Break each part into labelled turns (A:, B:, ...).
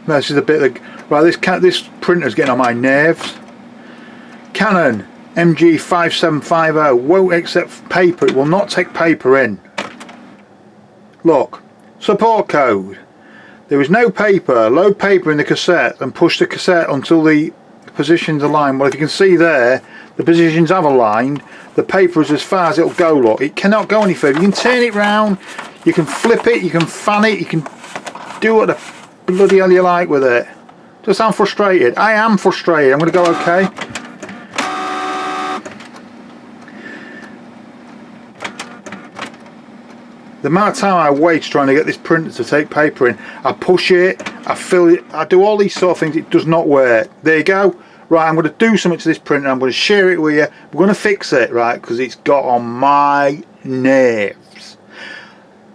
A: No, this is a bit like, right, this printer's getting on my nerves. Canon MG5750 won't accept paper. It will not take paper in. Look, support code. There is no paper. Load paper in the cassette and push the cassette until the positions align. Well, if you can see there, the positions have aligned. The paper is as far as it'll go. Look, it cannot go any further. You can turn it round, you can flip it, you can fan it, you can do what the bloody hell you like with it. Just sound frustrated. I am frustrated. I'm going to go okay. The amount of time I waste trying to get this printer to take paper in, I push it, I fill it, I do all these sort of things, it does not work. There you go. Right, I'm going to do something to this printer, I'm going to share it with you, we're going to fix it, right, because it's got on my nerves.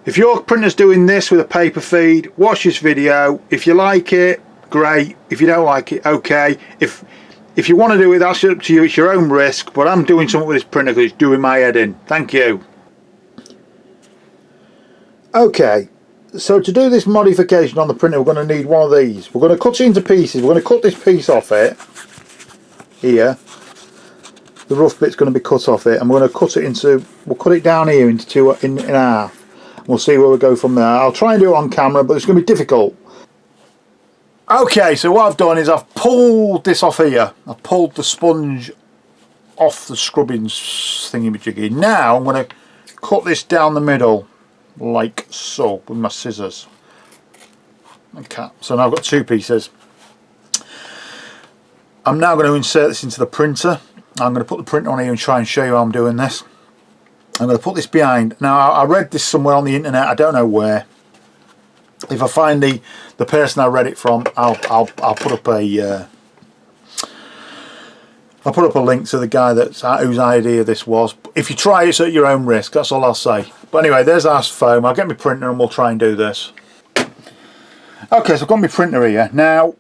A: If your printer's doing this with a paper feed, watch this video. If you like it, great. If you don't like it, okay. If you want to do it, that's up to you, it's your own risk, but I'm doing something with this printer because it's doing my head in. Thank you. Okay, so to do this modification on the printer, we're going to need one of these. We're going to cut it into pieces. We're going to cut this piece off it here. The rough bit's going to be cut off it, and we're going to cut it into, we'll cut it down here into two in half. We'll see where we go from there. I'll try and do it on camera, but it's going to be difficult. Okay, so what I've done is I've pulled this off here. I've pulled the sponge off the scrubbing thingy-majiggy. Now I'm going to cut this down the middle, like so, with my scissors. Okay, so now I've got two pieces. I'm now going to insert this into the printer. I'm going to put the printer on here and try and show you how I'm doing this. I'm going to put this behind. Now I read this somewhere on the internet, I don't know where. If I find the person I read it from, I'll put up a I'll put up a link to the guy whose idea this was. If you try it, it's at your own risk, that's all I'll say. But anyway, there's our foam. I'll get my printer and we'll try and do this. Okay, so I've got my printer here. Now,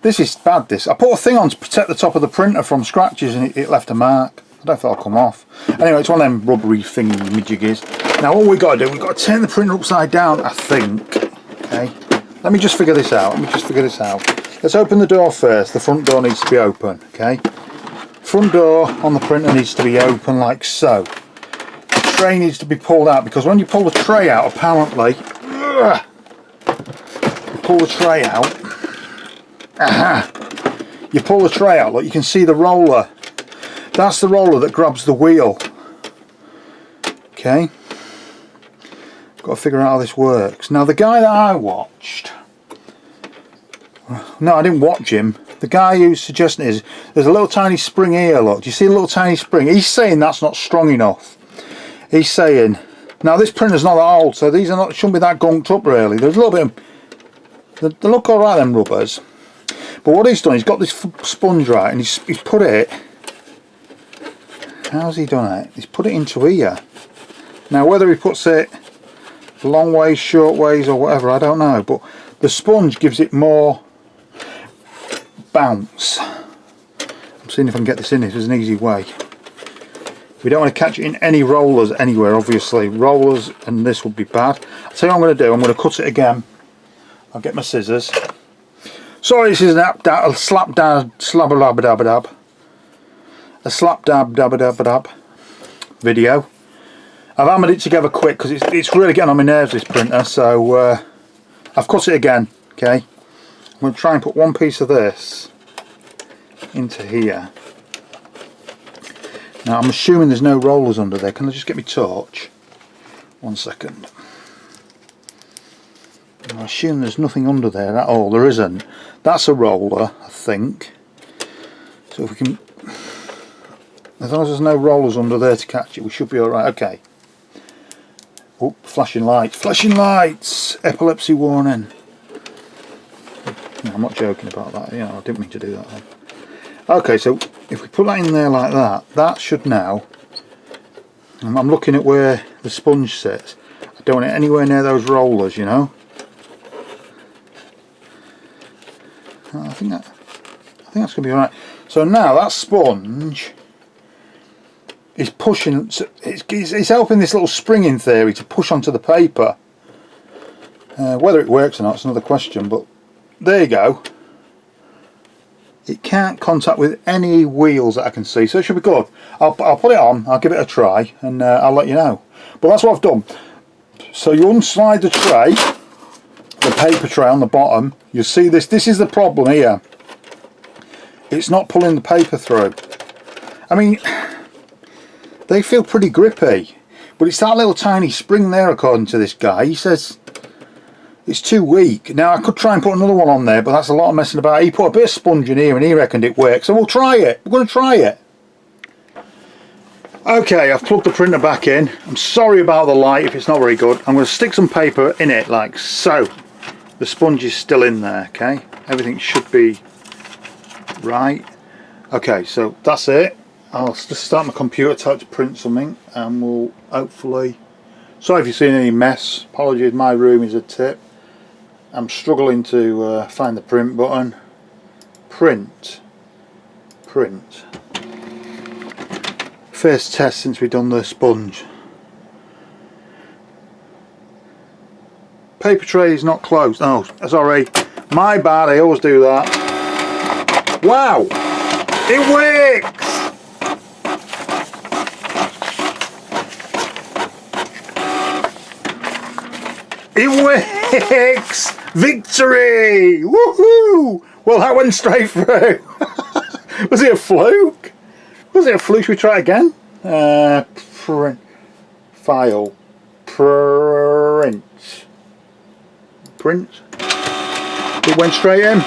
A: this is bad, this. I put a thing on to protect the top of the printer from scratches and it left a mark. I don't know if that'll come off. Anyway, it's one of them rubbery thingy-majiggies. Now, all we've got to do, we've got to turn the printer upside down, I think. Okay, let me just figure this out. Let's open the door first. The front door needs to be open, okay? Front door on the printer needs to be open like so. The tray needs to be pulled out, because when you pull the tray out, apparently, you pull the tray out. You pull the tray out, look, you can see the roller. That's the roller that grabs the wheel. Okay. Got to figure out how this works. Now, the guy that I watched, no, I didn't watch him. The guy who's suggesting is there's a little tiny spring here, look. Do you see a little tiny spring? He's saying that's not strong enough. He's saying, now this printer's not that old, so these shouldn't be that gunked up really. There's a little bit of, they look alright, them rubbers. But what he's done, he's got this sponge right, and he's put it, how's he done it? He's put it into here. Now whether he puts it long ways, short ways or whatever, I don't know, but the sponge gives it more bounce. I'm seeing if I can get this in. There's an easy way. We don't want to catch it in any rollers anywhere, obviously. Rollers and this would be bad. I'll tell you what I'm going to do. I'm going to cut it again. I'll get my scissors. Sorry, this is a slap dab video. I've hammered it together quick because it's really getting on my nerves, this printer, so I've cut it again. Okay, I'm going to try and put one piece of this into here. Now I'm assuming there's no rollers under there. Can I just get my torch? 1 second. I assume there's nothing under there at all. There isn't. That's a roller, I think. So if we can, as long as there's no rollers under there to catch it, we should be alright. Okay. Oh, flashing lights. Flashing lights! Epilepsy warning. No, I'm not joking about that. You know, I didn't mean to do that then. Okay, so if we put that in there like that, that should now, I'm looking at where the sponge sits. I don't want it anywhere near those rollers, you know. I think that's going to be alright. So now that sponge is pushing, it's helping this little spring in theory to push onto the paper. Whether it works or not is another question, but there you go. It can't contact with any wheels that I can see, so it should be good. I'll put it on, I'll give it a try, and I'll let you know. But that's what I've done. So you unslide the tray, the paper tray on the bottom. You see this is the problem here. It's not pulling the paper through. I mean, they feel pretty grippy, but it's that little tiny spring there, according to this guy. He says it's too weak. Now I could try and put another one on there, but that's a lot of messing about. He put a bit of sponge in here and he reckoned it worked, so we'll try it. We're going to try it. Okay, I've plugged the printer back in. I'm sorry about the light if it's not very good. I'm going to stick some paper in it like so. The sponge is still in there, okay? Everything should be right. Okay, so that's it. I'll just start my computer type to print something, and we'll hopefully... Sorry if you've seen any mess. Apologies, my room is a tip. I'm struggling to find the print button. Print. First test since we've done the sponge. Paper tray is not closed. Oh, sorry. My bad, I always do that. Wow! It works! It works! Victory! Woohoo! Well, that went straight through. Was it a fluke? Was it a fluke? Should we try it again? Print. File. Print. Print. It went straight in.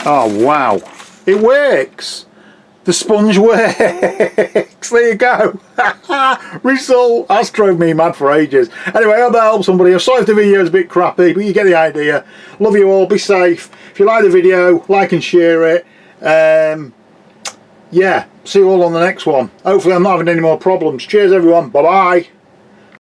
A: Oh wow. It works! The sponge works! There you go! Result! That's drove me mad for ages. Anyway, I hope that helps somebody. I'm sorry if the video is a bit crappy, but you get the idea. Love you all, be safe. If you like the video, like and share it. Yeah, see you all on the next one. Hopefully I'm not having any more problems. Cheers everyone, bye bye!